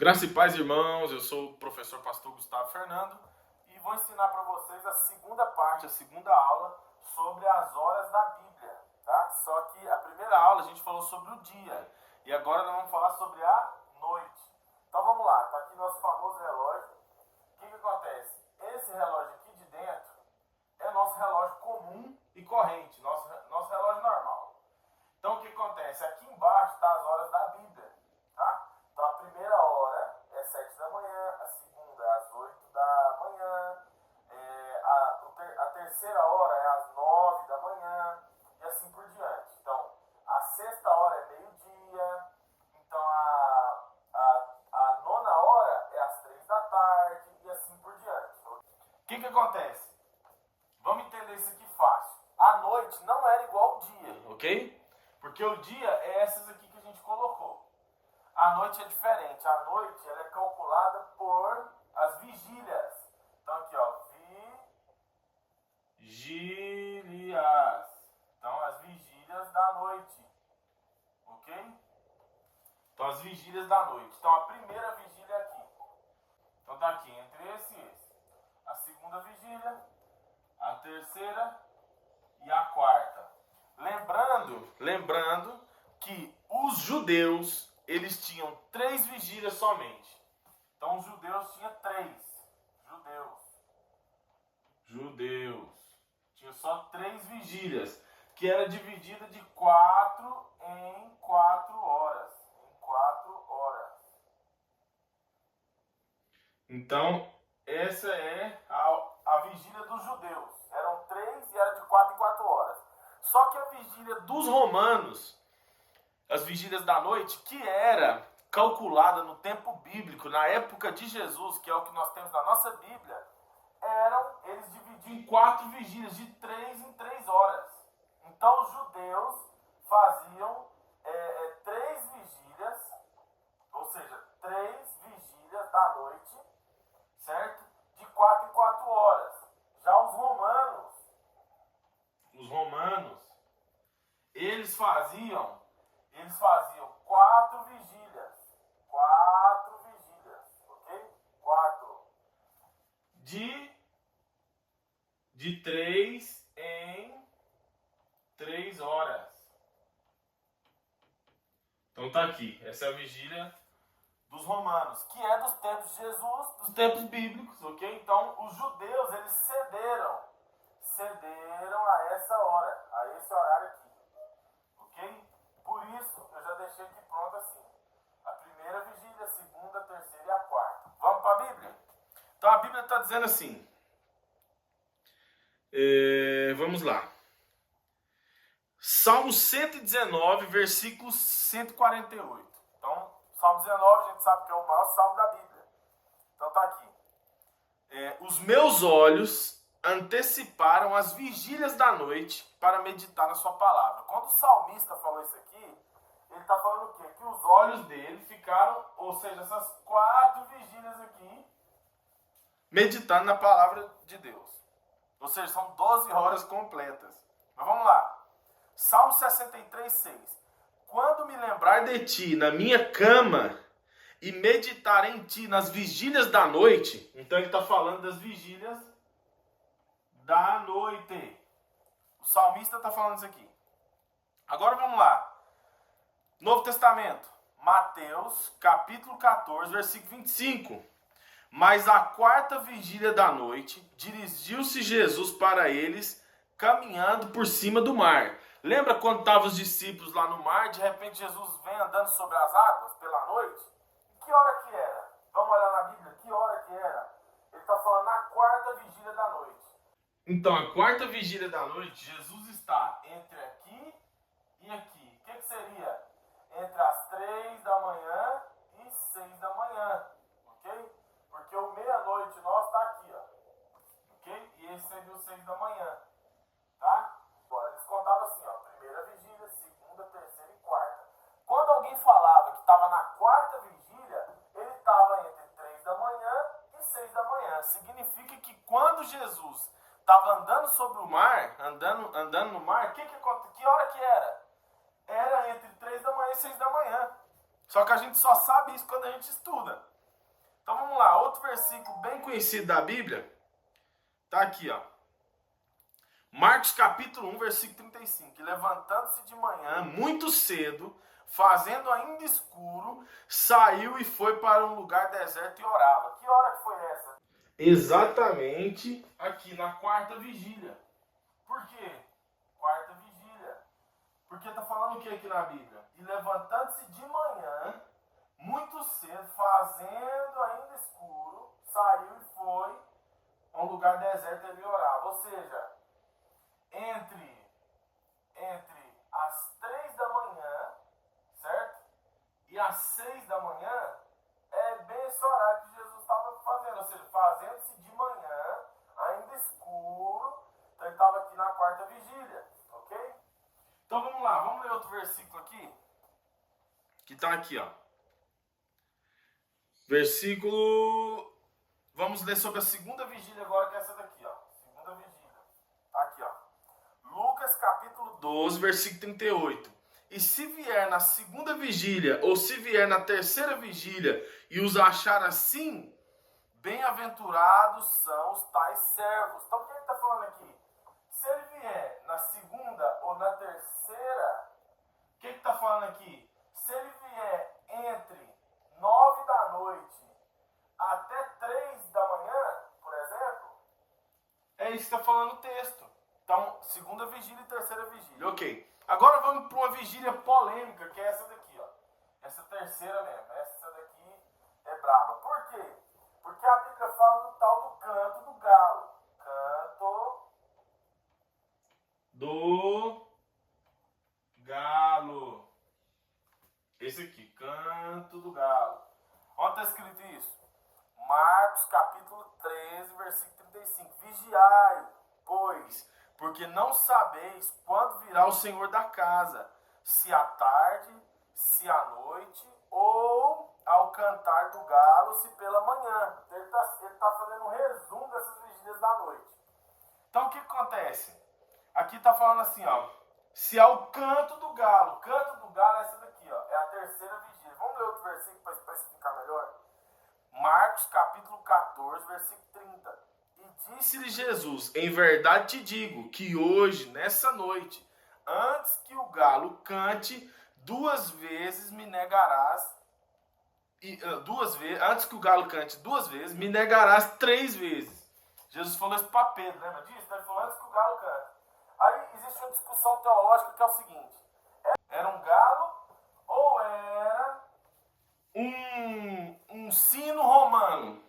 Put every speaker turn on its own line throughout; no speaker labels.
Graça e paz, irmãos. Eu sou o professor pastor Gustavo Fernando e vou ensinar para vocês a segunda parte, a segunda aula sobre as horas da Bíblia, tá? Só que a primeira aula a gente falou sobre o dia e agora nós vamos falar sobre a noite. Então vamos lá, tá aqui nosso famoso relógio. O que acontece? Esse relógio aqui de dentro é nosso relógio comum e corrente, nosso relógio normal. Então o que acontece? Aqui embaixo está as horas da Bíblia, tá? Então a primeira hora é 7 da manhã, a segunda é às 8 da manhã, a terceira hora é às 9 da manhã e assim por diante. Então a sexta hora é meio-dia, então a nona hora é às 3 da tarde e assim por diante. O que acontece? Vamos entender isso aqui fácil. A noite não era igual ao dia, ok? Porque o dia é essas aqui que a gente colocou. A noite é diferente. A noite ela é calculada por as vigílias. Então aqui, ó, vigílias. Então as vigílias da noite, ok? Então as vigílias da noite. Então a primeira vigília é aqui. Então tá aqui entre esse e esse. A segunda vigília, a terceira e a quarta. Lembrando que os judeus, eles tinham 3 vigílias somente. Então os judeus tinham 3. Judeus. Tinha só 3 vigílias, que era dividida de 4 em 4 horas. Então, essa é a vigília dos judeus. Eram 3 e era de 4 em 4 horas. Só que a vigília dos romanos, as vigílias da noite, que era calculada no tempo bíblico, na época de Jesus, que é o que nós temos na nossa Bíblia, eles dividiam em 4 vigílias, de 3 em 3 horas. Então os judeus faziam 3 vigílias, ou seja, 3 vigílias da noite, certo? De 4 em 4 horas. Já os romanos, eles faziam 4 vigílias, ok? 4 de 3 em 3 horas. Então tá aqui, essa é a vigília dos romanos, que é dos tempos de Jesus, dos tempos bíblicos, ok? Então os judeus, eles cederam a essa hora, a esse horário aqui, ok? Por isso eu já deixei aqui pronto assim, a primeira vigília, a segunda, a terceira e a quarta. Vamos para a Bíblia? Então a Bíblia está dizendo assim, vamos lá, Salmo 119, versículo 148. Então Salmo 19 a gente sabe que é o maior salmo da Bíblia. Então tá aqui, os meus olhos anteciparam as vigílias da noite para meditar na sua palavra. Quando o salmista falou isso aqui, ele está falando o quê? Que os olhos dele ficaram, ou seja, essas 4 vigílias aqui, meditando na palavra de Deus. Ou seja, são 12 horas completas. Mas vamos lá. Salmo 63, 6. Quando me lembrar de ti na minha cama e meditar em ti nas vigílias da noite, então ele está falando das vigílias da noite. O salmista está falando isso aqui. Agora vamos lá. Novo Testamento. Mateus, capítulo 14, versículo 25. Mas à quarta vigília da noite, dirigiu-se Jesus para eles, caminhando por cima do mar. Lembra quando estavam os discípulos lá no mar, de repente Jesus vem andando sobre as águas pela noite? Que hora que era? Vamos olhar na Bíblia, que hora que era? Ele está falando na quarta vigília da noite. Então, a quarta vigília da noite, Jesus está entre aqui e aqui. O que seria? Entre as 3 da manhã e 6 da manhã, ok? Porque o meia-noite nosso está aqui, ó, ok? E esse seria o 6 da manhã, tá? Agora, eles contavam assim, ó, primeira vigília, segunda, terceira e quarta. Quando alguém falava que estava na quarta vigília, ele estava entre 3 da manhã e 6 da manhã. Significa que quando Jesus estava andando sobre o mar, andando no mar, que hora que era? Era entre 3 da manhã e 6 da manhã. Só que a gente só sabe isso quando a gente estuda. Então vamos lá, outro versículo bem conhecido da Bíblia, tá aqui, ó. Marcos capítulo 1, versículo 35. E levantando-se de manhã, muito cedo, fazendo ainda escuro, saiu e foi para um lugar deserto e orava. Que hora que foi essa? Exatamente aqui na quarta vigília. Por quê? Quarta vigília. Porque está falando o que aqui na Bíblia? E levantando-se de manhã, muito cedo, fazendo ainda escuro, saiu e foi a um lugar deserto e ele orava. Ou seja, entre as 3 da manhã, certo? E as 6 da manhã, é bem esse horário que Jesus estava fazendo. Ou seja, fazendo-se de manhã, ainda escuro. Então ele estava aqui na quarta vigília, ok? Então vamos lá, vamos ler outro versículo aqui. Que está aqui, ó. Versículo... Vamos ler sobre a segunda vigília agora, que é essa daqui, ó. Segunda vigília. Aqui, ó. Lucas capítulo 12, versículo 38. E se vier na segunda vigília, ou se vier na terceira vigília, e os achar assim, bem-aventurados são os tais servos. Então o que ele está falando aqui? Se ele vier na segunda ou na terceira, o que ele está falando aqui? Se ele vier entre 9 da noite até 3 da manhã, por exemplo, é isso que está falando o texto. Então, segunda vigília e terceira vigília. Ok. Agora vamos para uma vigília polêmica, que é essa daqui, ó. Essa terceira mesmo. Essa daqui é braba. Por quê? Porque a Bíblia fala do tal do canto do galo. Canto do galo. Esse aqui, canto do galo. Onde está escrito isso? Marcos capítulo 13, versículo 35. Vigiai, pois, porque não sabeis quando virá o Senhor da casa, se à tarde, se à noite, ou ao cantar do galo, se pela manhã. Ele está fazendo um resumo dessas vigílias da noite. Então o que acontece? Aqui está falando assim, ó. Se ao canto do galo. O canto do galo é essa daqui, ó. É a terceira vigília. Vamos ler outro versículo para especificar melhor? Marcos capítulo 14, versículo 30. E disse-lhe Jesus: em verdade te digo que hoje, nessa noite, antes que o galo cante, 2 vezes me negarás. Antes que o galo cante 2 vezes, me negarás 3 vezes. Jesus falou isso para Pedro, lembra disso? Ele falou antes que o galo cante. Aí existe uma discussão teológica que é o seguinte: era um galo ou era um sino romano?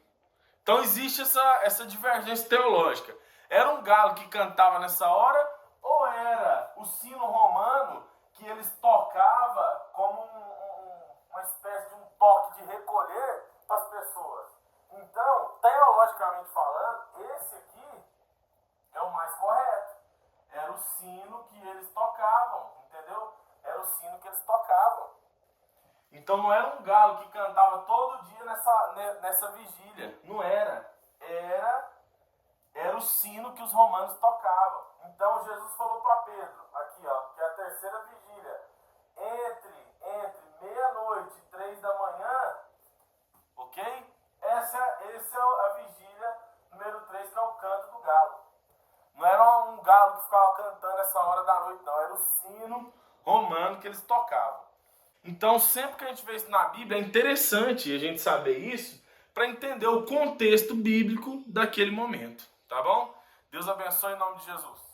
Então existe essa divergência teológica. Era um galo que cantava nessa hora ou era o sino romano que eles tocavam como uma espécie de um toque de recolher para as pessoas? Então, teologicamente falando, esse aqui é o mais correto. Era o sino que eles tocavam, entendeu? Era o sino que eles tocavam. Então não era um galo que cantava todo dia nessa vigília. Não era. Era o sino que os romanos tocavam. Então Jesus falou para Pedro, aqui ó, que é a terceira vigília, entre meia-noite e 3 da manhã, ok? Essa é a vigília número 3, que é o canto do galo. Não era um galo que ficava cantando essa hora da noite, não. Era o sino romano que eles tocavam. Então, sempre que a gente vê isso na Bíblia, é interessante a gente saber isso para entender o contexto bíblico daquele momento. Tá bom? Deus abençoe em nome de Jesus.